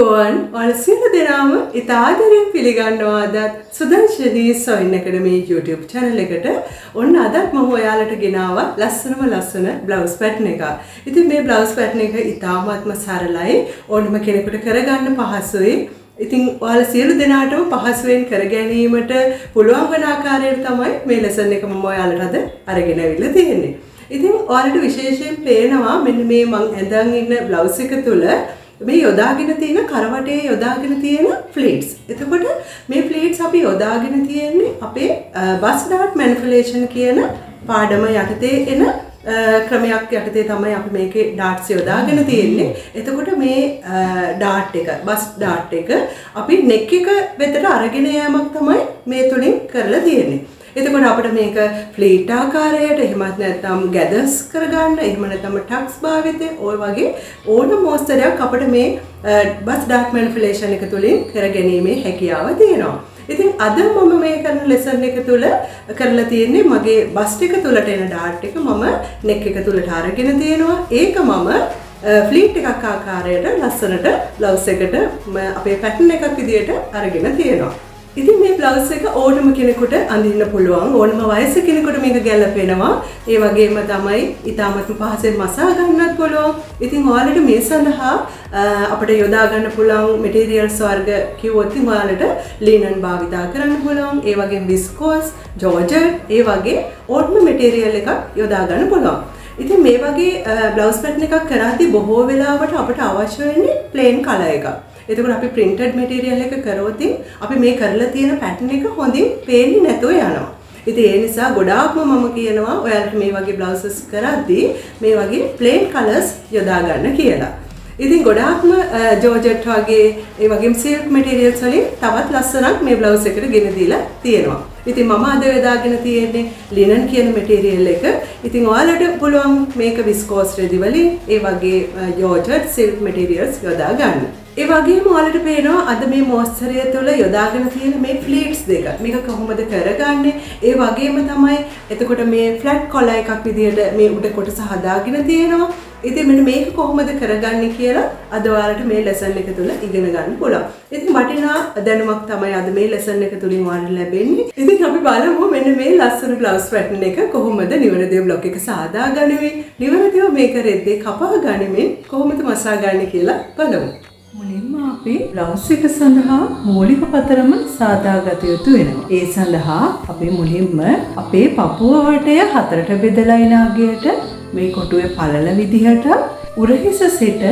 අයිබෝවන් ඔයාලා සියලු දෙනාම ඉතාලයෙන් පිළිගන්නවා අද සුදර්ශනී සොයින් ඇකඩමි YouTube channel එකට. ඔන්න අදත් මම ඔයාලට ගෙනාවා ලස්සන බ්ලවුස් පැටර්න් එක. ඉතින් මේ බ්ලවුස් පැටර්න් එක ඉතාමත්ම සරලයි. ඕනම කෙනෙකුට කරගන්න පහසුයි. ඉතින් ඔයාලා සියලු දෙනාටම පහසුවෙන් කර ගැනීමට පුළුවන් වන ආකාරයට තමයි මේ ලෙසන් එක මම ඔයාලට අද අරගෙන අවිල්ලා තියෙන්නේ. ඉතින් ඔයාලට විශේෂයෙන් පේනවා මෙන්න මේ මම ඇඳන් ඉන්න බ්ලවුස් එක තුල මේ යොදාගෙන තියෙන කරවටේ යොදාගෙන තියෙන ෆ්ලීට්ස්. එතකොට මේ ෆ්ලීට්ස් අපි යොදාගෙන තියෙන්නේ අපේ බස් ඩාට් මැනිපුලේෂන් කියන පාඩම යටතේ එන ක්‍රමයක් යටතේ තමයි අපි මේකේ ඩාට්ස් යොදාගෙන තියෙන්නේ. එතකොට මේ ඩාට් එක බස් ඩාට් එක අපි නෙක් එක වෙතට අරගෙන යෑමක් තමයි මේ තුලින් කරලා තියෙන්නේ. එතකොට අපිට මේක ෆ්ලීට් ආකාරයට එහෙමත් නැත්නම් ගැදර්ස් කරගන්න එහෙම නැත්නම් ටක්ස් භාවිතය ඔය වගේ ඕන මොස්තරයක් අපිට මේ බස් ඩාට් මැනිපුලේෂන් එක තුලින් කරගැනීමේ හැකියාව තියෙනවා. ඉතින් අද මම මේ කරන ලෙසන් එක තුල කරලා තියෙන්නේ මගේ බස් එක තුලට එන ඩාට් එක මම නෙක් එක තුලට අරගෙන තියෙනවා. ඒක මම ෆ්ලීට් එකක් ආකාරයට ලස්සනට බ්ලවුස් එකට අපේ පැටර්න් එකක් විදියට අරගෙන තියෙනවා. ඉතින් මේ බ්ලවුස් එක ඕනම කෙනෙකුට අඳින්න පුළුවන්. ඕනම වයසක කෙනෙකුට මේක ගැලපෙනවා. ඒ වගේම තමයි ඊටමත් පහසෙන් මසා ගන්නත් පුළුවන්. ඉතින් ඔයාලට මේ සඳහා අපිට යොදා ගන්න පුළුවන් මැටීරියල්ස් වර්ග කිව්වොත් ඔයාලට ලිනන් භාවිතා කරන්න පුළුවන්. ඒ වගේම විස්කෝස්, ජෝර්ජට් ඒ වගේ ඕනම මැටීරියල් එකක් යොදා ගන්න පුළුවන්. ඉතින් මේ වගේ බ්ලවුස් පැටර්න් එකක් කරද්දී බොහෝ වෙලාවට අපිට අවශ්‍ය වෙන්නේ ප්ලේන් කලර් එකක්. එතකොට අපි printed material එක කරොත් අපි මේ කරලා තියෙන pattern එක හොඳින් පේන්නේ නැතුව යනවා. ඉතින් ඒ නිසා ගොඩාක්ම මම කියනවා ඔයාලට මේ වගේ blouses කරද්දී මේ වගේ plain colors යොදා ගන්න කියලා. ඉතින් ගොඩාක්ම ජෝර්ජට් වගේ ඒ වගේම silk materials වලින් තවත් ලස්සනක් මේ blouse එකට ගෙන දීලා තියෙනවා. ඉතින් මම අද යොදාගෙන තියෙන්නේ linen කියන material එක. ඉතින් ඔයාලට පුළුවන් මේක viscose රෙදි වලින් ඒ වගේ ජෝර්ජට් silk materials යොදා ගන්න. ඒ වගේම ඔයාලට පේනවා අද මේ මොස්තරය තුළ යොදාගෙන තියෙන මේ ෆ්ලීට්ස් දෙක. මේක කොහොමද කරගන්නේ? ඒ වගේම තමයි එතකොට මේ ෆ්ලැට් කොලර් එකක් විදියට මේ උඩ කොටස හදාගෙන තියෙනවා. ඉතින් මෙන්න මේක කොහොමද කරගන්නේ කියලා අද ඔයාලට මේ ලෙසන් එක තුළ ඉගෙන ගන්න පුළුවන්. ඉතින් වටිනා දැනුමක් තමයි අද මේ ලෙසන් එක තුලින් ඔයාලට ලැබෙන්නේ. ඉතින් අපි බලමු මෙන්න මේ ලස්සන බ්ලවුස් පැටර්න් එක කොහොමද නිවැරදිව බ්ලොක් එක සාදා ගනිමින් නිවැරදිව මේක රෙද්දේ කපා ගනිමින් කොහොමද මසා ගන්න කියලා බලමු. මුලින්ම අපි බ්ලවුස් එක සඳහා මූලික පතරම සාදාගත යුතු වෙනවා. ඒ සඳහා අපි මුලින්ම අපේ පපුව වටය හතරට බෙදලා ඉන අගයට මේ කොටුවේ පළල විදිහට උරහිස සිට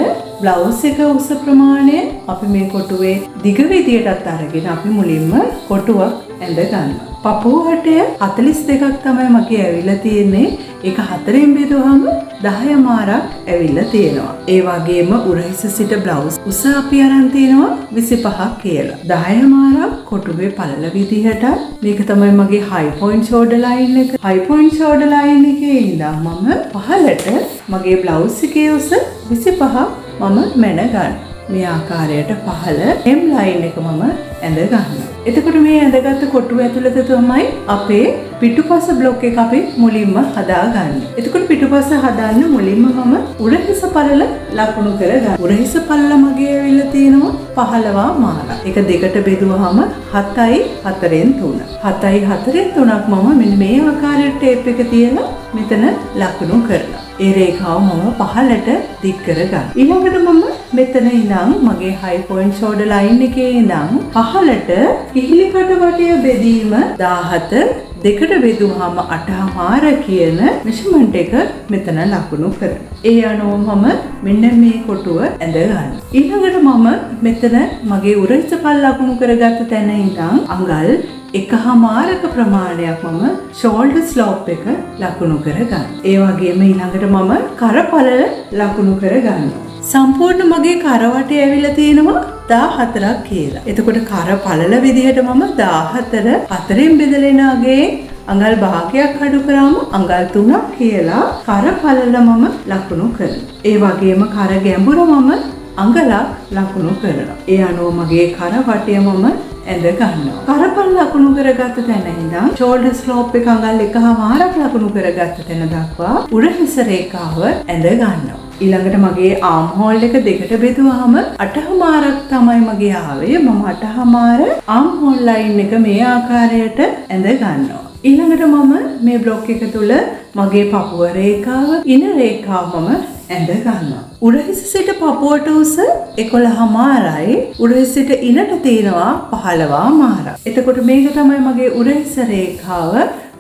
බ්ලවුස් එක උස ප්‍රමාණය අපි මේ කොටුවේ දිග විදියටත් අරගෙන අපි මුලින්ම කොටුවක් ඇඳ ගන්නවා. පපුව වටය 42ක් තමයි මගේ ඇවිල්ලා තියෙන්නේ. ඒක හතරෙන් බෙදුවම 10 මාරක් ඇවිල්ලා තියෙනවා. ඒ වගේම උරහිස සිට බ්ලවුස් උස අපි අරන් තියෙනවා 25ක් කියලා. 10 මාරක් කොටුවේ පළල විදිහට මේක තමයි මගේ high point shoulder line එක. high point shoulder line එකේ ඉඳන් මම පහළට මගේ බ්ලවුස් එකේ උස 25ක් මම මැන ගන්නවා. මේ ආකාරයට පහළ hem line එක මම ඇඳ ගන්නවා. එතකොට මේ ඇඳගත්තු කොටුව ඇතුළත තමයි අපේ පිටුපස බ්ලොක් එක අපි මුලින්ම හදාගන්නේ. එතකොට පිටුපස හදාන්න මුලින්ම මම උරහිස පළල ලකුණු කරගන්නවා. උරහිස පළල මගේ ඇවිල්ලා තියෙනවා 15 මාරක්. ඒක දෙකට බෙදුවාම 7යි 4න් 3. 7යි 4න් 3ක් මම මෙන්න මේ ආකාරයට ටේප් එක තියලා මෙතන ලකුණු කරනවා. ඒ රේඛාව මම පහළට දික් කරගන්නවා. ඊළඟට මම මෙතන ඉඳන් මගේ high point shoulder line එකේ ඉඳන් පහළට කිහිලි කට වටය බෙදීම 17 දෙකට බෙදුවාම 8 කියන මෙෂර්මන්ට් එක මෙතන ලකුණු කරනවා. ඒ අනුව මම මෙන්න මේ කොටුව ඇඳ ගන්නවා. ඊළඟට මම මෙතන මගේ උරහිස පල්ල ලකුණු කරගත්ත තැන ඉඳන් අඟල් 1 ප්‍රමාණයක් මම shoulder slope එක ලකුණු කරගන්නවා. ඒ වගේම ඊළඟට මම කරපළල ලකුණු කරගන්නවා. සම්පූර්ණ මගේ කරවටය ඇවිල්ලා තියෙනවා 14ක් කියලා. එතකොට කරපළල විදිහට මම 14 හතරෙන් බෙදලා අගේ අඟල් භාගයක් අඩු කරාම අඟල් 3ක් කියලා කරපළල මම ලකුණු කරනවා. ඒ වගේම කර ගැඹුර මම අඟලක් ලකුණු කරනවා. ඒ අනුව මගේ කරවටය මම ඇඳ ගන්නවා. කරපළල ලකුණු කරගත්ත තැන ඉඳන් shoulder slope එක අඟල් 1 ලකුණු කරගත්ත තැන දක්වා උරහිස රේඛාව ඇඳ ගන්නවා. ඊළඟට මගේ ආම් හෝල් එක දෙකට බෙදුවාම 8හමාරක් තමයි මගේ ආවේ. මම 8හමාර ආම් හෝල් ලයින් එක මේ ආකාරයට ඇඳ ගන්නවා. ඊළඟට මම මේ බ්ලොක් එක තුල මගේ පපුව රේඛාව, ඉන රේඛාව මම ඇඳ ගන්නවා. උරහිස සිට පපුවට උස 11හමාරයි. උරහිස සිට ඉනට තියෙනවා 15හමාරක්. එතකොට මේක තමයි මගේ උරහිස රේඛාව.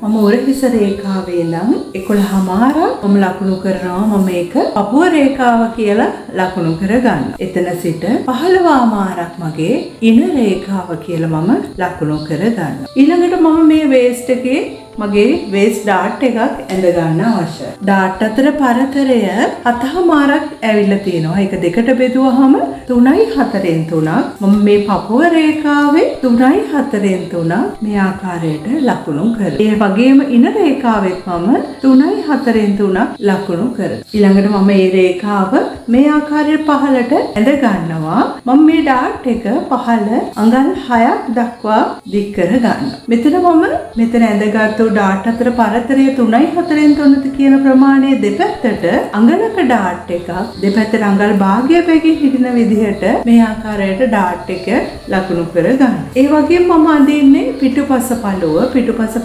මම උරහිස රේඛාවේ ඉඳන් 11හමාරක් මම ලකුණු කරනවා. මම මේක පපුව රේඛාව කියලා ලකුණු කරගන්නවා. එතන සිට 15හමාරක් මගේ ඉන රේඛාව කියලා මම ලකුණු කරගන්නවා. ඊළඟට මම මේ වේස්ට් එකේ මගේ වේස්ට් ඩාට් එකක් ඇඳ ගන්න අවශ්‍යයි. ඩාට් අතර පරතරය 7හමාරක් ඇවිල්ලා තියෙනවා. ඒක දෙකට බෙදුවහම 3යි 4න් 3ක්. මම මේ පපුව රේඛාවේ 3යි 4න් 3ක් මේ ආකාරයට ලකුණු කරනවා. ඒ වගේම ඉන රේඛාවෙත් මම 3යි 4න් 3ක් ලකුණු කරනවා. ඊළඟට මම මේ රේඛාව මේ ආකාරයට පහළට ඇඳ ගන්නවා. මම මේ ඩාට් එක පහළ අඟල් 6ක් දක්වා දික් කර ගන්නවා. මෙතන ඇඳගත්තු ඩාට් අතර පරතරය 3යි 4න් 3ට කියන ප්‍රමාණය දෙපැත්තට අඟලක ඩාට් එකක් දෙපැත්තට අඟල් භාගය පැකින් හිටින විදිහට මේ ආකාරයට ඩාට් එක ලකුණු කර ගන්න. ඒ වගේම මම අඳින්නේ පිටුපස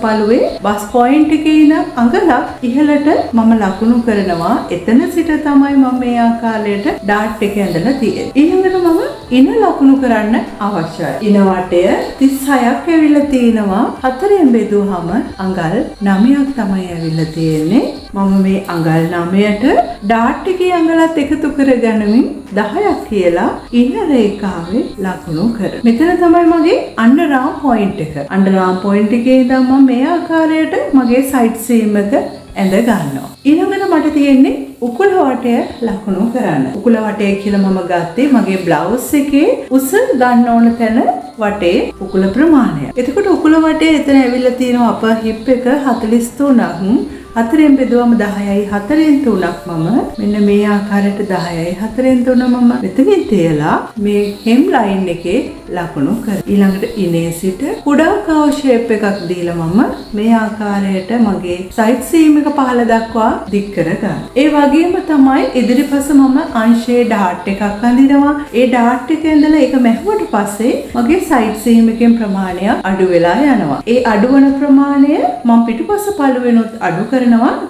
පළුවේ බස් පොයින්ට් එකේ ඉඳන් අඟලක් ඉහළට මම ලකුණු කරනවා. එතන සිට තමයි මම මේ ආකාරයට ඩාට් එක ඇඳලා තියෙන්නේ. ඊළඟට මම ඉන ලකුණු කරන්න අවශ්‍යයි. ඉන වටය 36ක් ඇවිල්ලා තිනවා. 4ෙන් බෙදුවහම අඟල් 9ක් තමයි ඇවිල්ලා තියෙන්නේ. මම මේ අඟල් 9ට ඩාට් එකේ අඟලත් එකතු කරගන්නමින් 10ක් කියලා ඉන රේඛාවේ ලකුණු කරනවා. මෙතන තමයි මගේ අන්ඩර් ආම් පොයින්ට් එක. අන්ඩර් ආම් පොයින්ට් එකේ ඉඳන් මම මේ ආකාරයට මගේ සයිඩ් සීම් එක ඇඳ ගන්නවා. ඊළඟට මට තියෙන්නේ උකුල වටය ලකුණු කරන්න. උකුල වටය කියලා මම ගත්තේ මගේ බ්ලවුස් එකේ උස ගන්න ඕන තැන වටේ උකුල ප්‍රමාණය. එතකොට උකුල වටේ එතන ඇවිල්ලා තියෙනවා අපර් හිප් එක 43ක්. 4ෙන් බෙදුවම 10යි 4න් 3ක් මම මෙන්න මේ ආකාරයට 10යි 4න් 3 මම මෙතනින් තියලා මේ හෙම් ලයින් එකේ ලකුණු කරා. ඊළඟට ඉනේ සිට කුඩා කව් ෂේප් එකක් දීලා මම මේ ආකාරයට මගේ සයිඩ් සීම් එක පහළ දක්වා දික් කරගන්නවා. ඒ වගේම තමයි ඉදිරිපස මම අංශයේ ඩාට් එකක් අඳිනවා. ඒ ඩාට් එක ඇඳලා ඒක මැහුවට පස්සේ මගේ සයිඩ් සීම් එකෙන් ප්‍රමාණය අඩු වෙලා යනවා. ඒ අඩුවන ප්‍රමාණය මම පිටුපස පළුවෙනුත් අඩු කරනවා.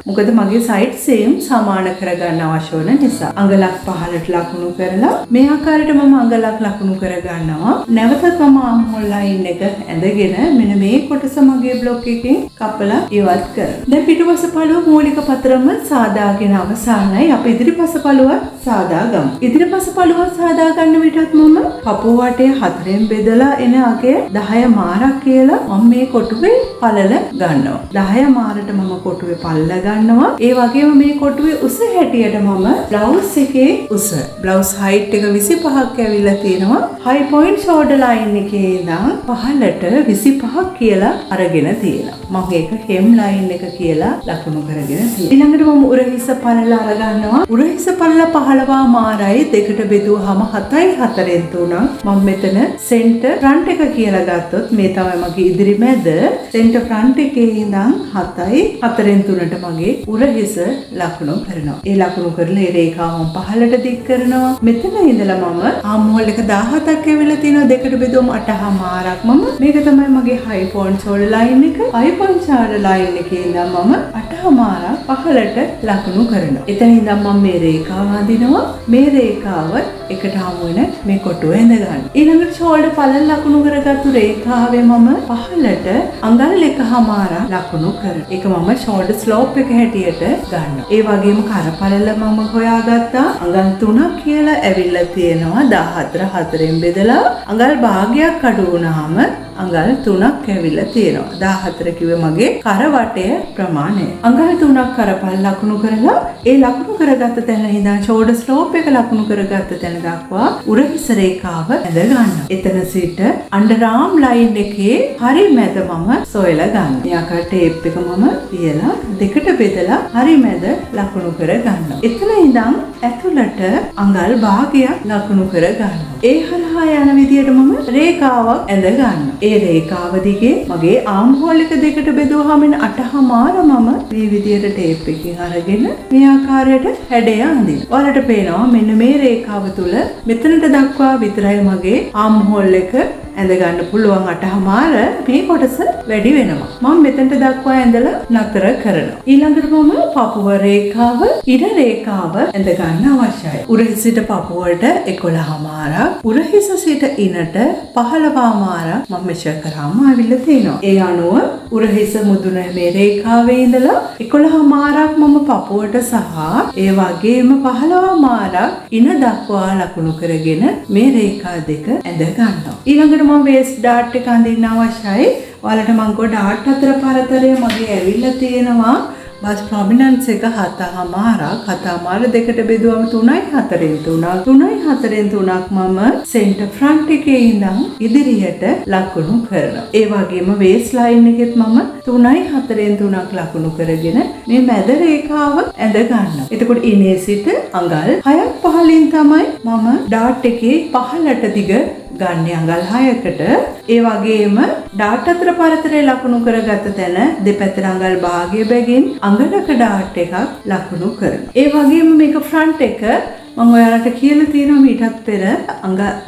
මොකද මගේ සයිඩ් සීම් සමාන කරගන්න අවශ්‍ය වෙන නිසා. අඟලක් පහළට ලකුණු කරලා මේ ආකාරයට මම අඟලක් ලකුණු කරගන්නවා. නැවතත් මම ආම් හෝල් ලයින් එක ඇඳගෙන මෙන්න මේ කොටස මගේ බ්ලොක් එකෙන් කපලා ඉවත් කරනවා. දැන් පිටුපස පළුව මූලික පතරම සාදාගෙන අවසానයි. අපි ඉදිරිපස පළුව සාදා ගමු. ඉදිරිපස පළුව සාදා ගන්න විටත් මම පපුව වටේ 4ෙන් බෙදලා එන අගය 10 මාරක් කියලා මම මේ කොටුවේ පළල ගන්නවා. 10 මාරට මම කොටුවේ පල්ල ගන්නවා. ඒ වගේම මේ කොටුවේ උස හැටියට මම බ්ලවුස් එකේ උස බ්ලවුස් හයිට් එක 25ක් ඇවිල්ලා තියෙනවා. හයි පොයින්ට් ෂෝල්ඩර් ලයින් එකේ ඉඳන් පහළට 25ක් කියලා අරගෙන තියෙනවා. මම ඒක හෙම් ලයින් එක කියලා ලකුණු කරගෙන තියෙනවා. ඊළඟට මම උරහිස පල්ල අර ගන්නවා. උරහිස පල්ල 15 මාරයි දෙකට බෙදුවාම 7යි 4න් 3ක්. මම මෙතන සෙන්ටර් ෆ්‍රන්ට් එක කියලා ගත්තොත් මේ තමයි මගේ ඉදිරි මැද. සෙන්ටර් ෆ්‍රන්ට් එකේ ඉඳන් 7යි 4න් 3ට මගේ උරහිස ලකුණු කරනවා. ඒ ලකුණු කරලා ඒ රේඛාව මම පහළට දික් කරනවා. මෙතන ඉඳලා මම ආම් හෝල් එක 17ක් ඇවිල්ලා තියෙනවා. දෙකට බෙදුවම 8හමාරක් මම මේක තමයි මගේ හයි පොයින්ට් ෂෝල්ඩර් ලයින් එක. හයි පොයින්ට් ෂෝල්ඩර් ලයින් එකේ ඉඳන් මම 8හමාරක් පහළට ලකුණු කරනවා. එතන ඉඳන් මම මේ රේඛාව අඳිනවා. මේ රේඛාව එකට හමු වෙන මේ කොටුව ඇඳ ගන්න. ඊළඟට ෂෝල්ඩර් පළල ලකුණු කරගත්තු රේඛාවේ මම පහළට අඟල් 1හමාරක් ලකුණු කරනවා. ඒක මම ෂෝල්ඩර් ස්ලෝප් එක හැටියට ගන්නවා. ඒ වගේම කරපළල මම හොයාගත්තා අඟල් 3ක් කියලා ඇවිල්ලා තියෙනවා. 14 4ෙන් බෙදලා අඟල් භාගයක් අඩු වුණාම අඟල් 3ක් ඇවිල්ලා තියෙනවා. 14 කිව්වේ මගේ කර වටය ප්‍රමාණය. අඟල් 3ක් කරපල් ලකුණු කරලා ඒ ලකුණු කරගත්ත තැන ඉඳන් ෂෝල්ඩර් ස්ලෝප් එක ලකුණු කරගත්ත තැන දක්වා උරහිස රේඛාව ඇඳ ගන්නවා. එතන සිට අන්ඩර් ආම් ලයින් එකේ හරි මැද මම සොයලා ගන්නවා. යාක ටේප් එක මම තියලා දෙකට බෙදලා හරි මැද ලකුණු කර ගන්නවා. එතන ඉඳන් ඇතුළට අඟල් භාගයක් ලකුණු කර ගන්නවා. ඒ හරහා යන විදියට මම රේඛාවක් ඇඳ ගන්නවා. ඒ රේඛාව දිගේ මගේ ආම් හෝල් එක දෙකට බෙදුවාම 8.5 මම මේ විදියට ටේප් එකකින් අරගෙන මේ ආකාරයට හැඩය අඳිනවා. ඔයාලට පේනවා මෙන්න මේ රේඛාව තුල මෙතනට දක්වා විතරයි මගේ ආම් හෝල් එක ඇඳ ගන්න පුළුවන් 8.5 මේ කොටස වැඩි වෙනවා. මම මෙතනට දක්වා ඇඳලා නතර කරනවා. ඊළඟට මම පපුව රේඛාව ඉර රේඛාව ඇඳ ගන්න අවශ්‍යයි. උරහිස සිට පපුවට 11.5 උරහිස සිට ඉනට 15.5 මම මෙෂර් කරාම ආවිල්ලා තියෙනවා. ඒ අනුව උරහිස මුදුන මේ රේඛාවේ ඉඳලා 11.5ක් මම පපුවට සහ ඒ වගේම 15.5ක් ඉන දක්වා ලකුණු කරගෙන මේ රේඛා දෙක ඇඳ ගන්නවා. ඊළඟට මම වේස්ට් ඩාට් එක අඳින්න අවශ්‍යයි. ඔයාලට මම ගොඩ ඩාට් අතර පරතරය මගේ ඇවිල්ලා තියෙනවා. බස් ප්‍රොමිනන්ස් එක 7.5 දෙකට බෙදුවම 3.4 3.4 මම සෙන්ටර් ෆ්‍රන්ට් එකේ ඉඳන් ඉදිරියට ලකුණු කරනවා. ඒ වගේම වේස් ලයින් එකෙත් මම 3.4 ලකුණු කරගෙන මේ මැද රේඛාව ඇඳ ගන්නවා. එතකොට ඉනේ සිට අඟල් 6.5 තමයි මම ඩාට් එකේ පහළට දිග ගන්න අඟල් 6කට. ඒ වගේම ඩාට් අතර පරතරය ලකුණු කරගත්ත තැන දෙපැත්තට අඟල් භාගය බැගින් අඟලක ඩාට් එකක් ලකුණු කරනවා. ඒ වගේම මේක ෆ්‍රන්ට් එක මම ඔයාලට කියලා තියෙනවා මීටත් පෙර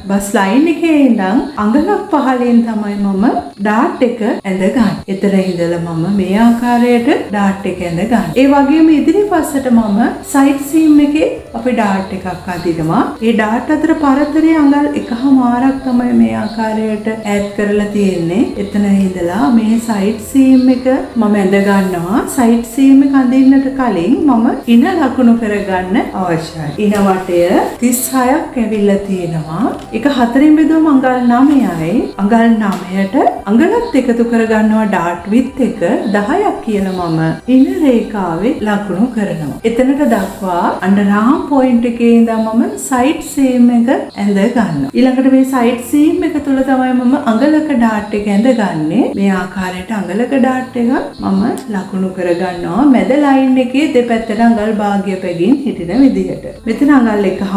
බස් ලයින් එකේ ඉඳන් අඟලක් පහලින් තමයි මම ඩාට් එක ඇඳ ගන්න. එතන ඉඳලා මම මේ ආකාරයට ඩාට් එක ඇඳ ගන්න. ඒ වගේම ඉදිරිපස්සට මම සයිඩ් සීම් එකේ අපි ඩාට් එකක් අදිනවා. ඒ ඩාට් අතර පරතරය අඟල් 1.5ක් තමයි මේ ආකාරයට ඈඩ් කරලා තියෙන්නේ. එතන ඉඳලා මේ සයිඩ් සීම් එක මම ඇඳ ගන්නවා. සයිඩ් සීම් එක අඳින්නට කලින් මම ඉන ලකුණු කරගන්න අවශ්‍යයි. ඉන වටය 36ක් ඇවිල්ලා තියෙනවා. ඒක 4න් බෙදුවම අඟල් 9යි. අඟල් 9ට අඟලත් එකතු කරගන්නවා ඩාට් විත් එක 10ක් කියලා මම ඉන රේඛාවේ ලකුණු කරනවා. එතනට දක්වා අnder arm point එකේ ඉඳන් මම සයිඩ් සීම් එක ඇඳ ගන්නවා. ඊළඟට මේ සයිඩ් සීම් එක තුල තමයි මම අඟලක ඩාට් එක ඇඳගන්නේ. මේ ආකාරයට අඟලක ඩාට් එක මම ලකුණු කරගන්නවා මැද ලයින් එකේ දෙපැත්තට අඟල් භාගය පැගින් හිටින විදිහට. මෙතන අඟල් 1.5ක්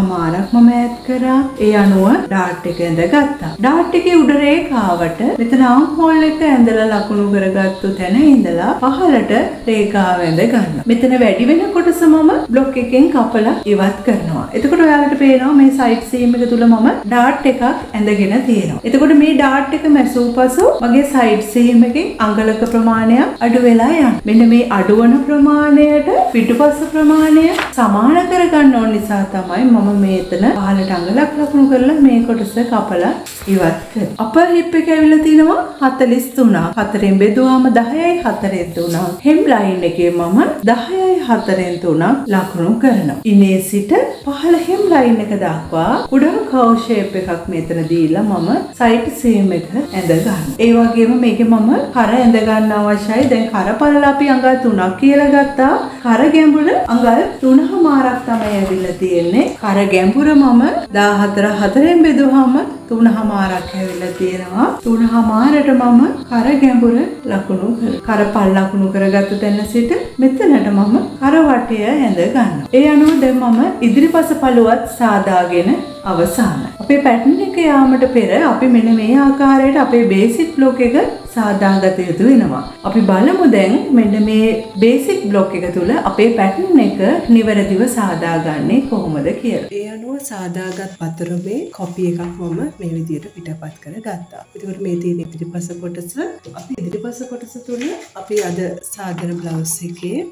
මම ඈඩ් කරා. ඒ අනුව ඩාට් එක ඇඳගත්තා. ඩාට් එකේ උඩ රේඛාවට මෙතන ආම් හෝල් එක ඇඳලා ලකුණු කරගත්තු තැන ඉඳලා පහළට රේඛාව ඇඳ ගන්නවා. මෙතන වැඩි වෙන කොටස මම බ්ලොක් එකෙන් කපලා ඉවත් කරනවා. එතකොට ඔයාලට පේනවා මේ සයිඩ් සීම් එක තුල මම ඩාට් එකක් ඇඳගෙන තියෙනවා. එතකොට මේ ඩාට් එක මැසූ පසු මගේ සයිඩ් සීම් එකෙන් අඟලක ප්‍රමාණයක් අඩු වෙලා යනවා. මෙන්න මේ අඩුවන ප්‍රමාණයට පිටුපස ප්‍රමාණය සමාන කරගන්න ඕන නිසා තමයි මම මේතන පහළට අඟලක් ලකුණු කරලා මේ කොටස කපලා ඉවත් කරේ. අපර් හිප් එක ඇවිල්ලා තිනවා 43ක්. 4න් බෙදුවාම 10යි 4න් 3ක්. හෙම් ලයින් එකේ මම 10යි 4න් 3ක් ලකුණු කරනවා. ඉනේ සිට පහළ හෙම් ලයින් එක දක්වා උඩම කව් ෂේප් එකක් මෙතන දීලා මම සයිඩ් සීම් එක ඇඳ ගන්නවා. ඒ වගේම මේකේ මම කර ඇඳ ගන්න අවශ්‍යයි. දැන් කර පළල අපි අඟල් 3ක් කියලා ගත්තා. කර ගැඹුර අඟල් 3.5ක් තමයි ඇවිල්ලා තියෙන්නේ. කර ගැඹුර මම 14 4න් බෙදුවාම 3.5ක් ඇවිල්ලා තියෙනවා. 3.5ට මම කර ගැඹුර ලකුණු කර පල් ලකුණු කරගත්ත තැන සිට මෙතනට මම කර වටය ඇඳ ගන්නවා. ඒ අනුව දැන් මම ඉදිරිපස පළුවත් සාදාගෙන අවසానයි. අපේ පැටර්න් එක යාමට පෙර අපි මෙන්න මේ ආකාරයට අපේ බේසික් බ්ලොක් එක සාදාගත යුතු වෙනවා. අපි බලමු දැන් මෙන්න මේ බේසික් බ්ලොක් එක තුල අපේ පැටර්න් එක නිවැරදිව සාදාගන්නේ කොහොමද කියලා. ඒ අනුව සාදාගත් පතරමේ කොපි එකක් මම මේ විදිහට පිටපත් කරගත්තා. ඒකට මේ තියෙන ඉදිරිපස කොටස අපි ඉදිරිපස කොටස තුල අපි අද සාදන බ්ලවුස් එකේ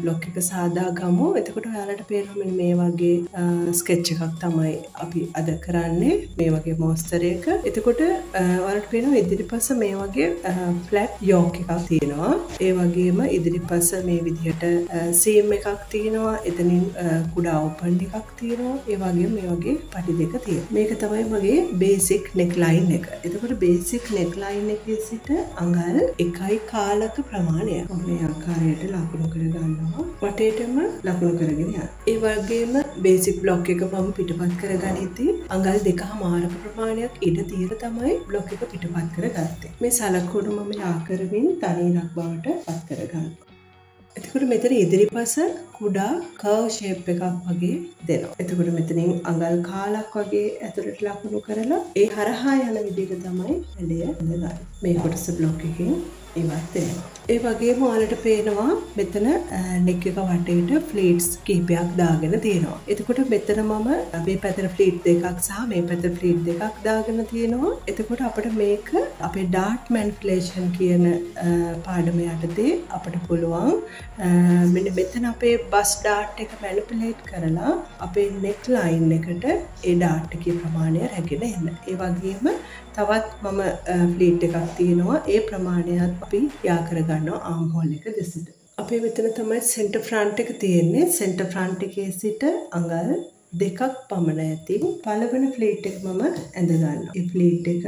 බ්ලොක් එක සාදාගමු. එතකොට ඔයාලට පේනවා මෙන්න මේ වගේ ස්කෙච් එකක් තමයි අපි අද කරන්නේ. මේ වගේ මොස්තරයක. එතකොට ඔයාලට පේනවා ඉදිරිපස මේ වගේ ෆ්ලැට් යෝක් එකක් තියෙනවා. ඒ වගේම ඉදිරිපස මේ විදිහට සීම් එකක් තියෙනවා. එතනින් කුඩා ඕපන් එකක් තියෙනවා. ඒ වගේම මේ වගේ පටි දෙක තියෙනවා. මේක තමයි මගේ බේසික් නෙක් ලයින් එක. එතකොට බේසික් නෙක් ලයින් එකේ සිට අඟල් 1.5ක ප්‍රමාණය මේ ආකාරයට ලකුණු කර ගන්නවා. වටේටම ලකුණු කරගෙන යනවා. ඒ වගේම බේසික් බ්ලොක් එක මම පිටපත් කරගනිද්දී අඟල් 2.5ක ප්‍රමාණයක් ඉඩ තියලා තමයි බ්ලොක් එක පිටපත් කරගත්තේ. මේ සලකුණු මම යා කරමින් තනියරක් බවට පත් කරගන්නවා. එතකොට මෙතන ඉදිරිපස කුඩා කර්ව් ෂේප් එකක් වගේ දෙනවා. එතකොට මෙතනින් අඟල් කාලක් වගේ ඇතුළට ලකුණු කරලා ඒ හරහා යන විදිහට තමයි හැඩය ඇඳගන්නේ. මේ කොටස බ්ලොක් එකකින් ඉවත් වෙනවා. ඒ වගේම ඔයාලට පේනවා මෙතන නෙක් එක වටේට ෆ්ලීට්ස් කිහිපයක් දාගෙන තියෙනවා. එතකොට මෙතන මම මේ පැත්තට ෆ්ලීට් දෙකක් සහ මේ පැත්තට ෆ්ලීට් දෙකක් දාගෙන තියෙනවා. එතකොට අපිට මේක අපේ ඩාර්ට් මැනිපුලේෂන් කියන පාඩම යටතේ අපිට පුළුවන් මෙන්න මෙතන අපේ බස් ඩාර්ට් එක මැනිපුලේට් කරලා අපේ නෙක් ලයින් එකට ඒ ඩාර්ට් එකේ ප්‍රමාණය රැගෙන එන්න. ඒ වගේම තවත් මම ෆ්ලීට් එකක් තියෙනවා. ඒ ප්‍රමාණයත් අපි යා කරගන්නවා ආම් හෝල් එක දෙසට. අපේ මෙතන තමයි සෙන්ටර් ෆ්‍රන්ට් එක තියෙන්නේ. සෙන්ටර් ෆ්‍රන්ට් එකේ සිට අඟල් දෙකක් පමණ ඇතින් පළවෙනි ෆ්ලීට් එක මම ඇඳ ගන්නවා. ඒ ෆ්ලීට් එක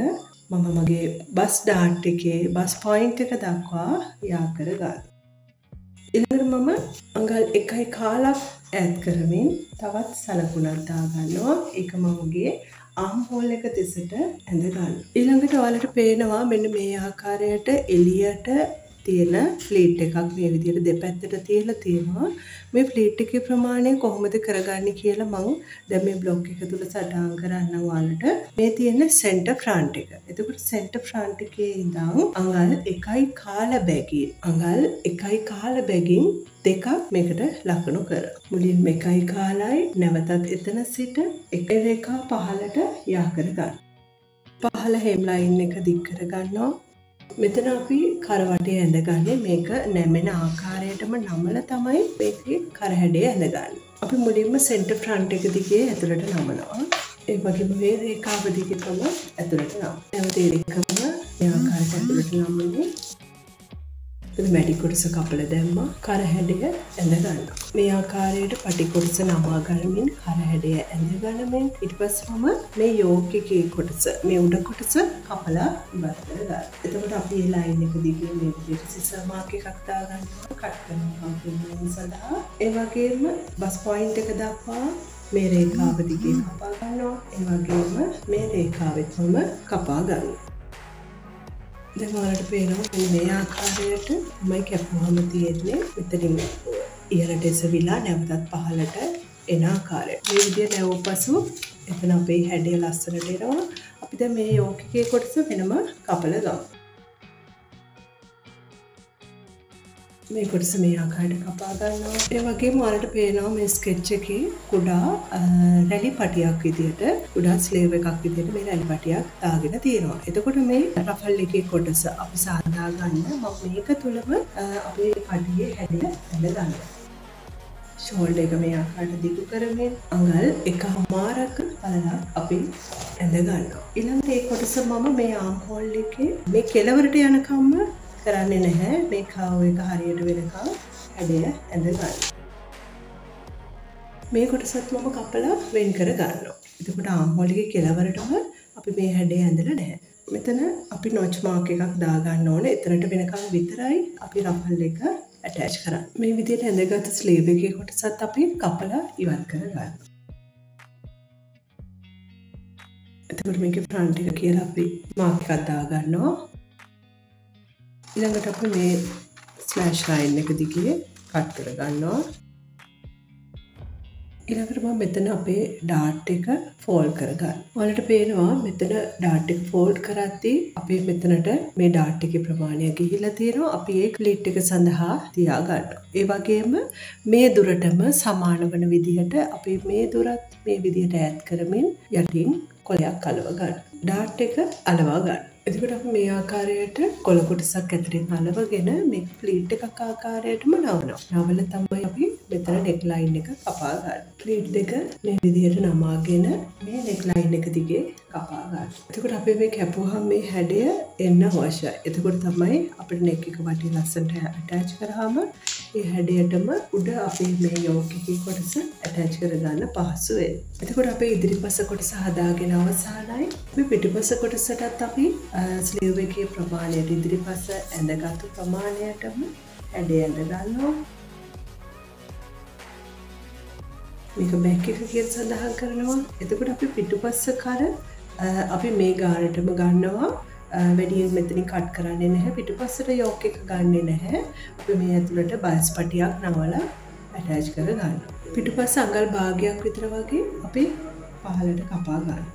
මම මගේ බස් ඩාර්ට් එකේ බස් පොයින්ට් එක දක්වා යා කරගන්නවා. ඊළඟට මම අඟල් 1.5ක් ඈඩ් කරමින් තවත් සලකුණක් දා ගන්නවා. ඒක මමගේ ආම් හෝල් එක දෙසට ඇඳ ගන්න. ඊළඟට ඔයාලට පේනවා මෙන්න මේ ආකාරයට එළියට තියෙන ෆ්ලීට් එකක් මේ විදිහට දෙපැත්තට තියලා තියෙනවා. මේ ෆ්ලීට් එකේ ප්‍රමාණය කොහොමද කරගන්නේ කියලා මම දැන් මේ බ්ලොග් එක තුල සටහන් කරන්නම් ඔයාලට. මේ තියෙන සෙන්ටර් ෆ්‍රන්ට් එක. එතකොට සෙන්ටර් ෆ්‍රන්ට් එකේ ඉඳන් අඟල් 1.5 බැගින් අඟල් 1.5 බැගින් දෙකක් මේකට ලකුණු කර. මුලින්ම 1.5යි නැවතත් එතන සිට එක රේඛා පහළට යා කර ගන්න. පහළ හෙම් ලයින් එක දික් කර ගන්නවා. මෙතන අපි කරවටේ ඇඳගන්නේ මේක නැමෙන ආකාරයටම නමලා තමයි මේකේ කර හැඩය ඇඳගන්නේ. අපි මුලින්ම සෙන්ටර් ෆ්‍රන්ට් එක දිගේ ඇතුළට නමනවා. ඒ වගේම මේ රේඛාව දිගේ තමයි ඇතුළට නම. නැවත ඒ රේඛාව මේ ආකාරයට ඇතුළට නමන්නේ. ඉතින් මැටි කොටස කපලා දැම්මා. කර හැඩය ඇඳ ගන්නවා. මේ ආකාරයට පටි කොටස නමා ගන්නමින් කර හැඩය ඇඳ ගන්නමින් ඊට පස්සේ මම මේ යෝක් එකේ කොටස මේ උඩ කොටස කපලා ඉවත් කරගන්නවා. එතකොට අපි මේ ලයින් එක දිගේ මේ විදිහට සිසර් මාක් එකක් දා ගන්නවා. කට් කරනවා කම්පියුටර් සඳහා. ඒ වගේම බස් පොයින්ට් එක දක්වා මේ රේඛාව දිගේ කපා ගන්නවා. ඒ වගේම මේ රේඛාවෙත් මම කපා ගන්නවා. දැන් ඔයාලට පේනවා මේ ආකාරයට මම කැපුවම තියෙන්නේ මෙතනින් ඉහළට එසවිලා නැවතත් පහළට එන ආකාරය. මේ විදිහට නැවපසු එතන අපේ හැඩය ලස්සනට එනවා. අපි දැන් මේ යෝක් එකේ කොටස වෙනම කපලා ගමු. මේ කොටස මේ ආකාරයට කපා ගන්නවා. ඒ වගේම ඔයාලට පේනවා මේ ස්කෙච් එකේ කුඩා රැලි පටියක් විදියට කුඩා ස්ලේව් එකක් විදියට මේ රැලි පටියක් දාගෙන තියෙනවා. එතකොට මේ රෆල් එකේ කොටස අපි සාදා ගන්න මම මේක තුලම අපේ පටියේ හැඩය ඇඳ ගන්නවා. ෂෝල්ඩර් එක මේ ආකාරයට දිගු කරමින් අඟල් 1.5ක පළලක් අපි ඇඳ ගන්නවා. ඊළඟට මේ කොටස මම මේ ආම් හෝල් එකේ මේ කෙළවරට යනකම්ම කරන්නේ නැහැ. මේ කර්ව් එක හරියට වෙනකම් හැඩය ඇඳ ගන්න. මේ කොටසත් මම කපලා වෙන් කර ගන්නවා. එතකොට ආම් හෝල් එකේ කෙළවරටම අපි මේ හැඩය ඇඳලා නැහැ. මෙතන අපි නොච් මාක් එකක් දා ගන්න ඕනේ. එතනට වෙනකම් විතරයි අපි රෆල් එක ඇටච් කරන්නේ. මේ විදිහට ඇඳගත් ස්ලීව් එකේ කොටසත් අපි කපලා ඉවත් කර ගන්නවා. එතකොට මේකේ ෆ්‍රන්ට් එක කියලා අපි මාක් එකක් දා ගන්නවා. ඊළඟට අපි මේ ස්ලෑෂ් ලයින් එක දිගේ කට් කර ගන්නවා. ඊළඟට මම මෙතන අපේ ඩාර්ට් එක ෆෝල්ඩ් කර ගන්න. ඔයාලට පේනවා මෙතන ඩාර්ට් එක ෆෝල්ඩ් කරද්දී අපේ මෙතනට මේ ඩාර්ට් එකේ ප්‍රමාණය ගිහිලා තියෙනවා. අපි ඒ ක්ලිට් එක සඳහා තියා ගන්නවා. ඒ වගේම මේ දුරටම සමාන වන විදිහට අපි මේ දුරත් මේ විදිහට ඈඩ් කරමින් යටින් කොලයක් අලව ගන්න. ඩාර්ට් එක අලවා ගන්න. එතකොට අපි මේ ආකාරයට කොළ කොටසක් ඇතුලෙන් අලවගෙන මේ ෆ්ලීට් එකක් ආකාරයටම නවනවා. නවල තමයි අපි මෙතන නෙක් ලයින් එක කපා ගන්න. ෆ්ලීට් දෙක මේ විදිහට නමාගෙන මේ නෙක් ලයින් එක දිගේ කපා ගන්න. එතකොට අපි මේ කැපුවහම මේ හැඩය එන්න අවශ්‍යයි. එතකොට තමයි අපිට නෙක් එක වටේ ලස්සනට ඇටච් කරාම මේ හැඩයටම උඩ අපි මේ යෝක් එකේ කොටස ඇටච් කරගන්න පහසු වෙන්නේ. එතකොට අපේ ඉදිරිපස කොටස හදාගෙන අවසానයි. මේ පිටිපස කොටසටත් අපි ස්ලීව් එකේ ප්‍රමාණයට ඉදිරිපස ඇඳගත්තු ප්‍රමාණයටම හැඩය ඇඳ ගන්නවා. මේක බෑක් එක කියලා සඳහන් කරනවා. එතකොට අපි පිටුපස්ස කර අපි මේ ගානටම ගන්නවා. වැඩියෙන් මෙතනින් කට් කරන්නේ නැහැ. පිටුපස්සට යෝක් එක ගන්නෙ නැහැ. අපි මේ ඇතුළට බයස් පටියක් නවලා ඇටච් කර ගන්නවා. පිටුපස්ස අඟල් භාගයක් විතර වගේ අපි පහළට කපා ගන්නවා.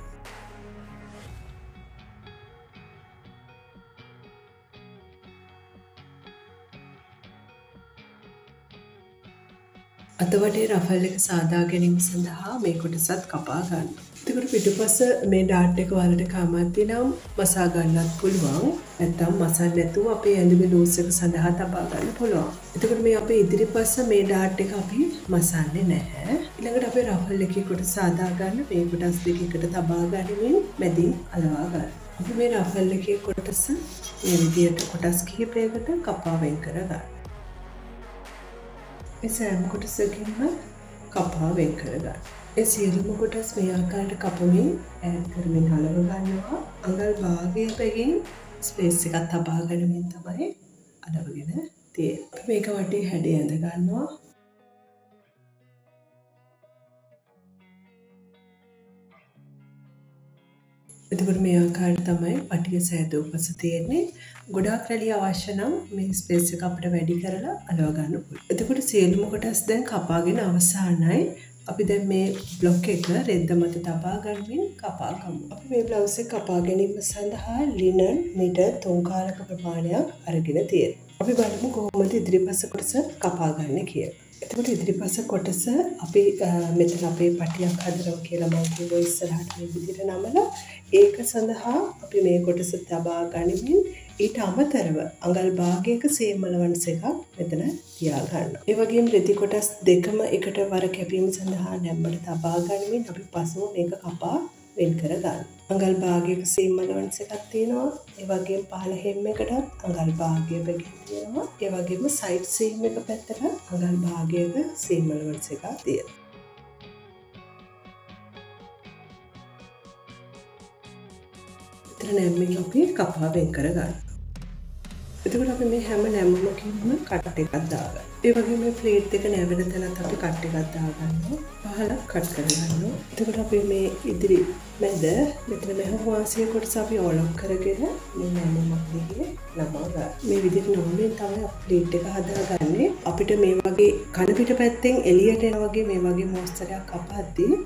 අතවටේ රෆල් එක සාදා ගැනීම සඳහා මේ කොටසත් කපා ගන්නවා. එතකොට පිටුපස මේ ඩාට් එක වලට කැමති නම් මසා ගන්නත් පුළුවන්. නැත්නම් මසන්න නැතුව අපේ ඇඳුමේ ලූස් එක සඳහා තබා ගන්න පුළුවන්. එතකොට මේ අපේ ඉදිරිපස්ස මේ ඩාට් එක අපි මසන්නේ නැහැ. ඊළඟට අපේ රෆල් එකේ කොටස සාදා ගන්න මේ කොටස් දෙකකට තබා ගනිමින් මැදින් අලවා ගන්න. අපි මේ රෆල් එකේ කොටස මේ විදිහට කොටස් කිහිපයකට කපා වෙන් කර ගන්න. ඒ සෑම කොටසකින්ම කපා වෙන් කර ගන්න. ඒ සියලුම කොටස් මේ ආකාරයට කපමින් ඈඩ් කරමින් හලව ගන්නවා. අඟල් භාගයකින් ස්පේස් එකක් තබා ගන්නමින් තමයි අලවගෙන තියෙන්නේ. මේක වටේ හැඩය ඇඳ ගන්නවා. එතකොට මේ ආකාරයට තමයි පටිය සෑදුවපස තියෙන්නේ. ගොඩාක් රැලි අවශ්‍ය නම් මේ ස්පේස් එක අපිට වැඩි කරලා අලව ගන්න පුළුවන්. එතකොට සියලුම කොටස් දැන් කපාගෙන අවසానයි. අපි දැන් මේ බ්ලොක් එක රෙද්ද මත තබා ගන්නමින් කපා ගමු. අපි මේ බ්ලවුස් එක කපා ගැනීම සඳහා ලිනන් මීටර් 3 කාලක ප්‍රමාණයක් අරගෙන තියෙනවා. අපි බලමු කොහොමද ඉදිරිපස කොටස කපා ගන්න කියලා. එතකොට ඉදිරිපස කොටස අපි මෙතන අපේ පටියක් හදනවා කියලා මම කිව්වා ඉස්සරහට මේ විදිහට නමලා ඒක සඳහා අපි මේ කොටස තබා ගනිමින් ඊට අමතරව අඟල් භාගයක සීම ලවන්ස් එකක් මෙතන තියා ගන්නවා. ඒ වගේම රෙදි කොටස් දෙකම එකට වර කැපීම සඳහා නැම්මට තබා ගනිමින් අපි පසුව මේක කපා වෙන් කර ගන්න. අඟල් භාගයක සීම ලවන්ස් එකක් තියෙනවා. ඒ වගේම පහළ හැම් එකටත් අඟල් භාගය බැගින් තියෙනවා. ඒ වගේම සයිඩ් සීම් එක පැත්තට අඟල් භාගයක සීම ලවන්ස් එකක් තියෙනවා. නැම්මින් අපි කපා වෙන් කර ගන්න. එතකොට අපි මේ හැම නැම්මකින්ම කට් එකක් දාගන්න. ඒ වගේම මේ ප්ලේට් එක නැවෙන තැනත් අපි කට් එකක් දාගන්නවා. පහළ කට් කරගන්නවා. එතකොට අපි මේ ඉදිරි මැද මෙතන මෙහෙම වාසිය කොටස අපි ඕලොක් කරගෙන මේ නැම්මක් දිගේ ළමා ගන්න. මේ විදිහට නෝමෙන් තමයි ප්ලේට් එක හදාගන්නේ. අපිට මේ වගේ කන පිට පැත්තෙන් එළියට එන වගේ මේ වගේ මොස්තරයක් කපද්දී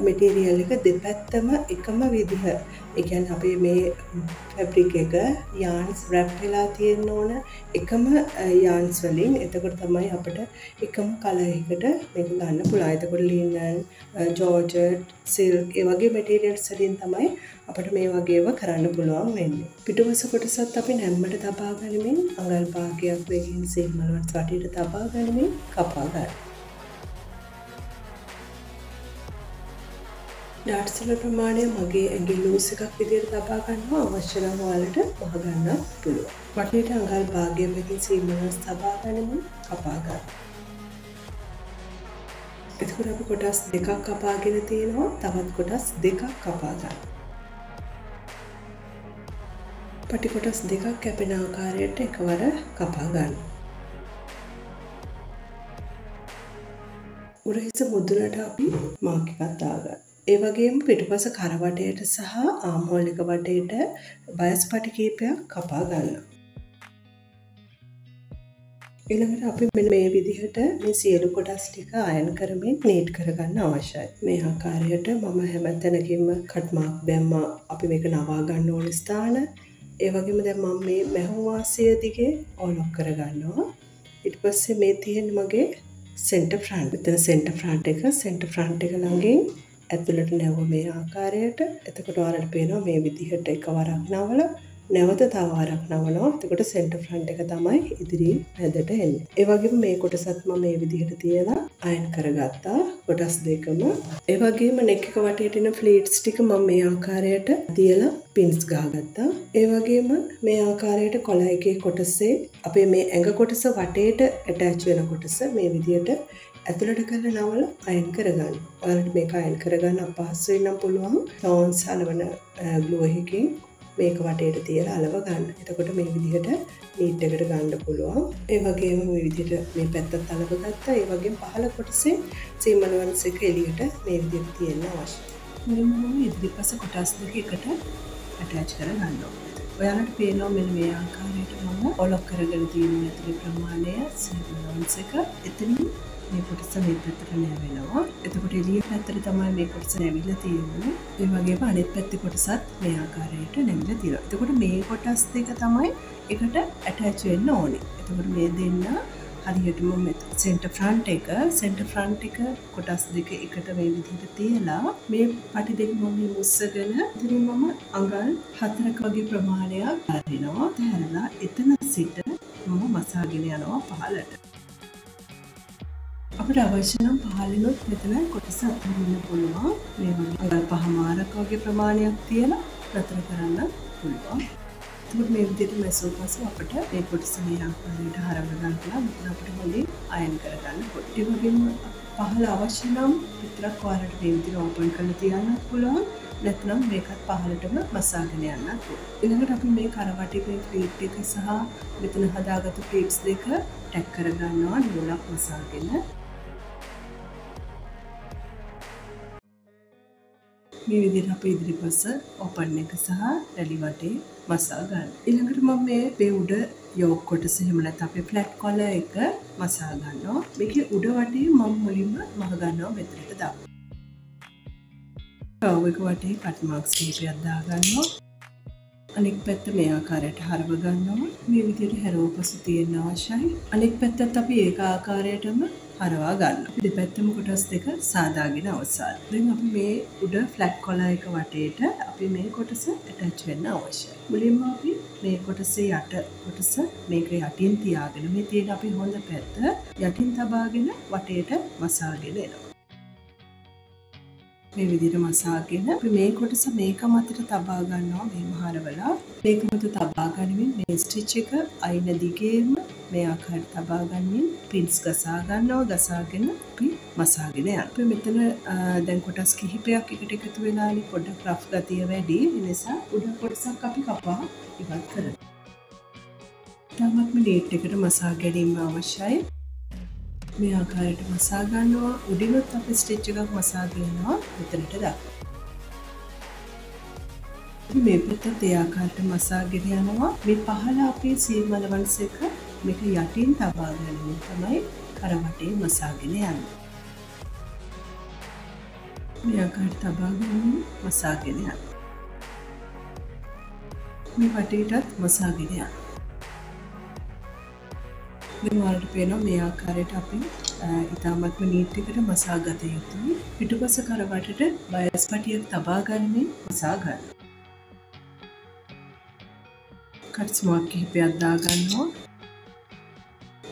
මැටීරියල් එක දෙපැත්තම එකම විදිහ. ඒ කියන්නේ අපි මේ ෆැබ්‍රික් එක යාන්ස් රැප් වෙලා තියෙන්න ඕන එකම යාන්ස් වලින්. එතකොට තමයි අපිට එකම කලර් එකට මේක ගන්න පුළුවන්. එතකොට ලිනන්, ජෝර්ජට්, සිල්ක් ඒ වගේ මැටීරියල්ස් වලින් තමයි අපිට මේ වගේව කරන්න පුළුවන් වෙන්නේ. පිටුපස කොටසත් අපි නැම්මට තබා ගනිමින් අඟල් භාගයක් දෙකකින් සීම වලට වටේට තබා ගනිමින් කපා ගන්න. ඩාට්ස් වල ප්‍රමාණය මගේ ඇඟිලි ලූස් එකක් විදිහට තබා ගන්නවා. අවශ්‍ය නම් ඔයාලට වහ ගන්නත් පුළුවන්. වටේට අඟල් භාගයකින් සීම වලට තබා ගනිමින් කපා ගන්න. එතකොට අපි කොටස් දෙකක් කපාගෙන තියෙනවා. තවත් කොටස් දෙකක් කපා ගන්න. පටි කොටස් දෙකක් කැපෙන ආකාරයට එකවර කපා ගන්න. උරහිස මුදුනට අපි මාක් එකක් දාගන්න. ඒ වගේම පිටුපස කරවටයට සහ ආම්හෝල් එක වටේට බයස් පටි කීපයක් කපා ගන්න. ඊළඟට අපි මෙන්න මේ විදිහට මේ සියලු කොටස් ටික අයන් කරමින් නීට් කරගන්න අවශ්‍යයි. මේ ආකාරයට මම හැම තැනකින්ම කට් මාක් දැම්මා. අපි මේක නවා ගන්න ඕන ස්ථාන. ඒ වගේම දැන් මම මේ මැහුම් වාසිය දිගේ ඕලොක් කරගන්නවා. ඊට පස්සේ මේ තියෙන මගේ සෙන්ටර් ෆ්‍රන්ට්. මෙතන සෙන්ටර් ෆ්‍රන්ට් එක ළඟින් ඇතුළට නැව මේ ආකාරයට. එතකොට ඔයාලට පේනවා මේ විදිහට එකවරක් නවලා නැවත තව වරක් නවනවා. එතකොට සෙන්ටර් ෆ්‍රන්ට් එක තමයි ඉදිරි මැදට එන්නේ. ඒ වගේම මේ කොටසත් මම මේ විදිහට තියලා අයන් කරගත්තා කොටස් දෙකම. ඒ වගේම නෙක් එක වටේට එන ෆ්ලීට්ස් ටික මම මේ ආකාරයට තියලා පින්ස් ගහගත්තා. ඒ වගේම මේ ආකාරයට කොළ එකේ කොටසේ අපේ මේ ඇඟ කොටස වටේට ඇටච් වෙන කොටස මේ විදිහට ඇතුළට කරලා නවලා අයන් කරගන්න. ඔයාලට මේක අයන් කරගන්න අපහසු වෙනම් පුළුවන් ටෝන්ස් අලවන ග්ලූ එකකින් මේක වටේට තියලා අලව ගන්න. එතකොට මේ විදිහට නීට් එකට ගන්න පුළුවන්. ඒ වගේම මේ විදිහට මේ පැත්තත් අලව ගත්තා. ඒ වගේම පහළ කොටසේ සීම ලවන්ස් එක එළියට මේ විදිහට තියෙන්න අවශ්‍යයි. මේ මොන ඉදිරිපස කොටස් දෙක එකට ඇටච් කරගන්න ඕනේ. ඔයාලට පේනවා මෙන්න මේ ආකාරයට මම ඔලොක් කරගෙන තියෙන ඇතුලේ ප්‍රමාණය සීමලවන්ස් එක. එතනින් මේ කොටස මේ පැත්තට නැවෙනවා. එතකොට එළිය පැත්තට තමයි මේ කොටස නැවිලා තියෙන්නේ. ඒ වගේම අනිත් පැත්තේ කොටසත් මේ ආකාරයට නැවිලා තියෙනවා. එතකොට මේ කොටස් දෙක තමයි එකට ඇටච් වෙන්න ඕනේ. එතකොට මේ දෙන්න හරියටම සෙන්ටර් ෆ්‍රන්ට් එක කොටස් දෙක එකට මේ විදිහට තියලා මේ පටි දෙක මම මුස්සගෙන ඉතින් මම අඟල් 4ක වගේ ප්‍රමාණයක් අරිනවා. තැරලා එතන සිට මම මසාගෙන යනවා පහළට. අපිට අවශ්‍ය නම් පහළිනුත් මෙතන කොටස අතරින්න පුළුවන්. මේ වගේ අඟල් 5මාරක වගේ ප්‍රමාණයක් තියලා නතර කරන්න පුළුවන්. එතකොට මේ විදිහට මැසුව පස්සේ අපිට මේ කොටස මේ ආකාරයට හරව ගන්නවා. මෙතන අපිට හොඳින් අයන් කරගන්න පුළුවන්. ඒ වගේම පහළ අවශ්‍ය නම් විතරක් ඔයාලට මේ විදිහට ඕපන් කරලා තියන්නත් පුළුවන්. නැත්නම් මේකත් පහළටම මසාගෙන යන්නත් පුළුවන්. ඊළඟට අපි මේ කරවටේ මේ ක්ලීප් එක සහ මෙතන හදාගත්තු ක්ලිප්ස් දෙක ටැග් කරගන්නවා නූලක් මසාගෙන. මේ විදිහට අපි ඉදිරිපස ඕපන් එක සහ රැලි වටේ මසා ගන්න. ඊළඟට මම මේ උඩ යෝක් කොටස එහෙම නැත්නම් අපේ ෆ්ලැට් කොලර් එක මසා ගන්නවා. මේකේ උඩ වටේ මම මුලින්ම මහ ගන්නවා මෙතනට දාන්න. කව් එක වටේ කට් මාක්ස් කීපයක් දා ගන්නවා. අනෙක් පැත්ත මේ ආකාරයට හරව ගන්නවා. මේ විදිහට හැරවපසු තියෙන්න අවශ්‍යයි. අනෙක් පැත්තත් අපි ඒක ආකාරයටම හරවා ගන්නවා. දෙපැත්තම කොටස් දෙක සාදාගෙන අවසන්. දැන් අපි මේ උඩ ෆ්ලැට් කොලර් එක වටේට අපි මේ කොටස ඇටච් වෙන්න අවශ්‍යයි. මුලින්ම අපි මේ කොටසේ යට කොටස මේක යටින් තියාගෙන මේ තියෙන අපි හොඳ පැත්ත යටින් තබාගෙන වටේට මසාගෙන එනවා. මේ විදිහට මසාගෙන අපි මේ කොටස මේක මතට තබා ගන්නවා මේ මහරවලා. මේක මත තබා ගනිමින් මේ ස්ටිච් එක අයින දිගේම මේ ආකාරයට තබා ගනිමින් පින්ස් ගසා ගන්නවා. ගසාගෙන අපි මසාගෙන යනවා. අපි මෙතන දැන් කොටස් කිහිපයක් එකට එකතු වෙලානේ පොඩ්ඩක් රෆ් ගතිය වැඩි. ඒ නිසා උඩ කොටසක් අපි කපා ඉවත් කරනවා. තාමත් මේ නීට් එකට මසා ගැනීම අවශ්‍යයි. මේ ආකාරයට මසා ගන්නවා. උඩිනුත් අපි ස්ටිච් එකක් මසා ගන්නවා මෙතනට දාන්න. මේ පැත්තත් ඒ ආකාරයට මසාගෙන යනවා. මේ පහළ අපේ සීම අලවන්ස් එක මේක යටින් තබා ගැනීම තමයි කරවටේ මසාගෙන යන්නේ. මේ ආකාරයට තබා ගැනීම මසාගෙන යනවා. මේ වටේටත් මසාගෙන යනවා. දැන් ඔයාලට පේනවා මේ ආකාරයට අපි ඉතාමත්ම නීට් එකට මසා ගත යුතුයි. පිටුපස කරවටට බයස් පටියක් තබා ගනිමින් මසා ගන්න. කට්ස් මාක් කිහිපයක් දා ගන්නවා.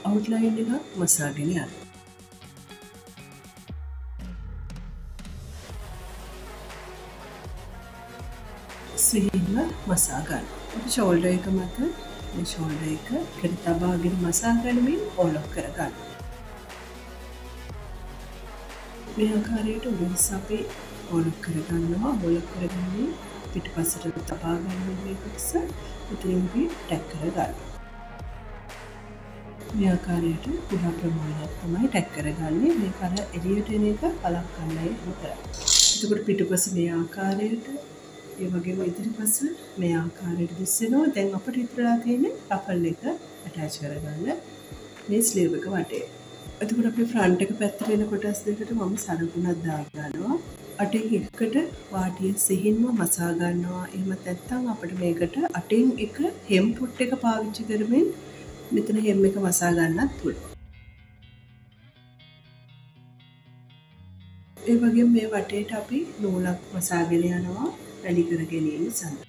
අවුට්ලයින් එක මසාගෙන යන්න. සිහින්ම මසා ගන්න. අපි ෂෝල්ඩර් එක මත මේ ෂෝල්ඩර් එක එකට තබාගෙන මසා ගනිමින් ඕලොක් කරගන්න. මේ ආකාරයට උඩින්ස අපි ඕලොක් කරගන්නවා. ඕලොක් කරගන්නේ පිටපසට තබා ගන්න මේ කොටස ඉතින් අපි ටැග් කරගන්න. මේ ආකාරයට පුරා ප්‍රමාණයක් තමයි ටැග් කරගන්නේ. මේක අර එළියට එන එක පළක් ගන්නයි විතරයි. එතකොට පිටුපස මේ ආකාරයට ඒ වගේම ඉදිරිපස මේ ආකාරයට දිස්සෙනවා. දැන් අපිට ඉතුරුලා තියෙන්නේ රෆල් එක ඇටච් කරගන්න මේ ස්ලීව් එක වටේ. එතකොට අපි ෆ්‍රන්ට් එක පැත්තට එන කොටස් දෙකට මම සරකුණක් දා ගන්නවා. අටින් එකට වාටිය සිහින්ම මසා ගන්නවා. එහෙම නැත්නම් අපිට මේකට අටින් එක හෙම් පුට් එක පාවිච්චි කරමින් මෙතන හෙම් එක මසා ගන්නත් පුළුවන්. ඒ වගේම මේ වටේට අපි නූලක් මසාගෙන යනවා රැලි කර ගැනීම සඳහා.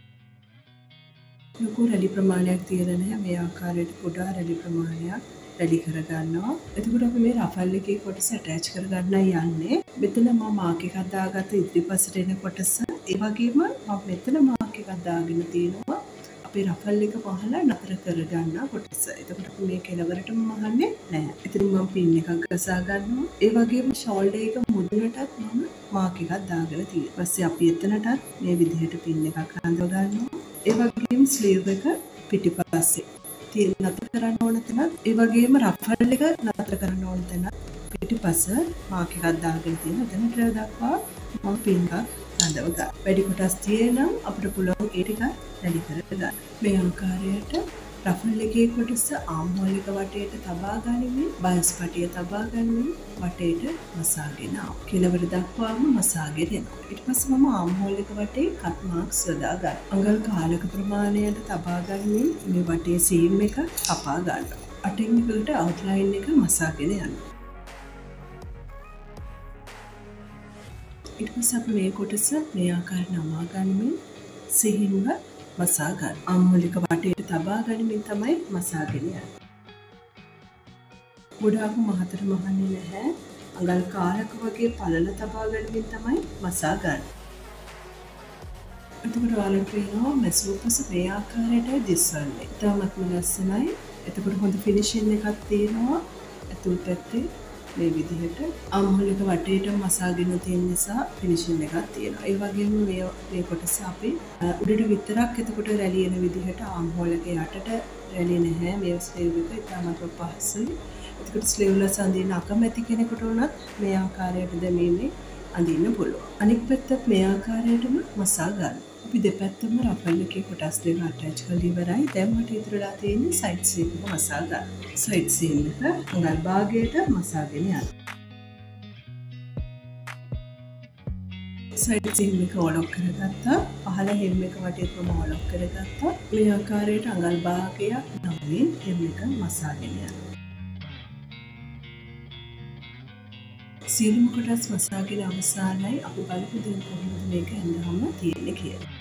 ලොකු රැලි ප්‍රමාණයක් තියලා නැහැ. මේ ආකාරයට පොඩා රැලි ප්‍රමාණයක් රැලි කර ගන්නවා. එතකොට අපි මේ රෆල් එකේ කොටස ඇටච් කර ගන්නයි යන්නේ. මෙතන මම මාක් එකක් දාගත්ත ඉදිරිපසට එන කොටස. ඒ වගේම මම මෙතන මාක් එකක් දාගෙන තියෙනවා අපේ රෆල් එක පහලා නතර කර ගන්න කොටස. එතකොට අපි මේ කෙලවරටම මහන්නේ නැහැ. ඉතින් මම පින් එකක් ගසා ගන්නවා. ඒ වගේම ෂෝල්ඩර් එක මුදුනටත් මම මාක් එකක් දාගෙන තියෙනවා. ඊපස්සේ අපි එතනටත් මේ විදිහට පින් එකක් අඳව ගන්නවා. ඒ වගේම ස්ලීව් එක පිටිපස්සේ තියෙන නතර කරන්න ඕන තැනත් ඒ වගේම රෆල් එක නතර කරන්න ඕන තැනත් පිටිපස්ස මාක් එකක් දාගෙන තියෙනවා. එතනට දක්වා මම පින් එකක් රඳව ගන්න. වැඩි කොටස් තියෙනම් අපිට පුළුවන් ඒ ටික රැලි කරගන්න. මේ ආකාරයට රෆල් එකේ කොටස ආම් හෝල් එක වටේට තබා ගනිමින් බයස් පටිය තබා ගනිමින් වටේට මසාගෙන ආව. කෙළවර දක්වාම මසාගෙන එනවා. ඊට පස්සේ මම ආම් හෝල් එක වටේ කට් මාක්ස් යොදා ගන්න. අඟල් කාලක ප්‍රමාණයට තබා ගනිමින් මේ වටේ සීම් එක කපා ගන්නවා. අටින් එකට අවුට්ලයින් එක මසාගෙන යනවා. ඊට පස්සේ අපි මේ කොටස මේ ආකාරයට නමා ගනිමින් සිහින්ව මසා ගන්න. අම්මුලික වටේට තබා ගනිමින් තමයි මසාගෙන යන්නේ. ගොඩාක් මහතට මහන්නේ නැහැ. අඟල් කාලක වගේ පළල තබා ගනිමින් තමයි මසා ගන්න. එතකොට ඔයාලට පේනවා මැසූපස මේ ආකාරයටයි දිස්වන්නේ. තාමත්ම ලස්සනයි. එතකොට හොඳ ෆිනිෂින් එකක් තියෙනවා. අතුල් පැත්තේ මේ විදිහට අම්හලක වටේට මසාගෙන තියෙන නිසා ෆිනිෂින් එකක් තියෙනවා. ඒ වගේම මේ කොටස අපි උඩට විතරක් එතකොට රැලි එන විදිහට ආම්හෝලක යටට රැලි නැහැ. මේ ස්ලීව් එක ඉතාමත් පහසුයි. එතකොට ස්ලීව්ලස් අඳින්න අකමැති කෙනෙකුට උනත් මේ ආකාරයට දැමීමේ අඳින්න පුළුවන්. අනිත් පැත්තත් මේ ආකාරයටම මසා ගන්න. අපි දෙපැත්තම රෆල් එකේ කොටස් දෙක අටැච් කරලා ඉවරයි. දැන් මට ඉතුරුලා තියෙන්නේ සයිඩ් සීම් එක මසා ගන්න. සයිඩ් සීම් එක අඟල් භාගයට මසාගෙන යන්න. සයිඩ් සීම් එක ඔලොක් කරගත්තා. පහළ හෙම් එක වටේටම ඔලොක් කරගත්තා. මේ ආකාරයට අඟල් භාගයක් නමින් හෙම් එක මසාගෙන යන්න. සීලිම කොටස් මසාගෙන අවසానයි. අපි බලමු දැන් කොහොමද මේක ඇඳහම තියෙන්නේ කියලා.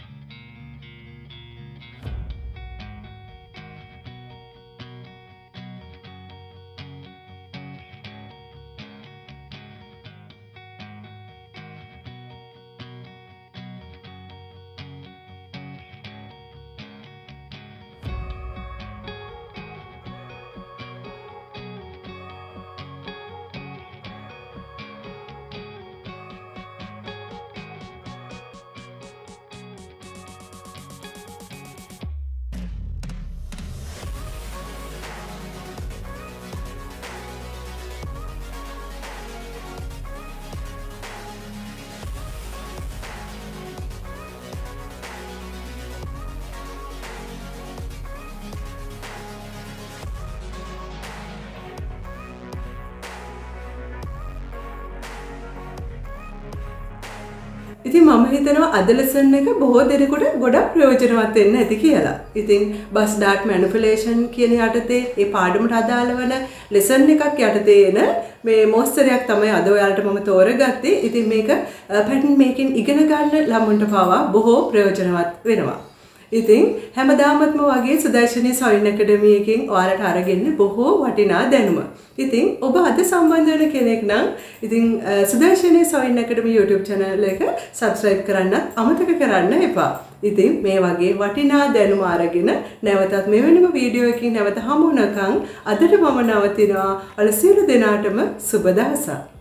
ඉතින් මම හිතනවා අද ලෙසන් එක බොහෝ දෙනෙකුට ගොඩක් ප්‍රයෝජනවත් වෙන්න ඇති කියලා. ඉතින් බස් ඩාට් මැනිපුලේෂන් කියන යටතේ ඒ පාඩමට අදාළ වන ලෙසන් එකක් යටතේ එන මේ මොස්තරයක් තමයි අද ඔයාලට මම තෝරගත්තේ. ඉතින් මේක පැටර්න් මේකින් ඉගෙන ගන්න ළමුන්ට පවා බොහෝ ප්‍රයෝජනවත් වෙනවා. ඉතින් හැමදාමත්ම වගේ සුදර්ශනී සොයින් ඇකඩමි එකෙන් ඔයාලට අරගෙන බොහෝ වටිනා දැනුම. ඉතින් ඔබ අද සම්බන්ධ වෙන කෙනෙක් නම් ඉතින් සුදර්ශනී සොයින් ඇකඩමි YouTube channel එක subscribe කරන්න අමතක කරන්න එපා. ඉතින් මේ වගේ වටිනා දැනුම අරගෙන නැවතත් මෙවැනිම වීඩියෝ එකකින් නැවත හමු වෙනකන් අදට මම නවතිනවා. ඔයාලා සියලු දෙනාටම සුබ දවසක්.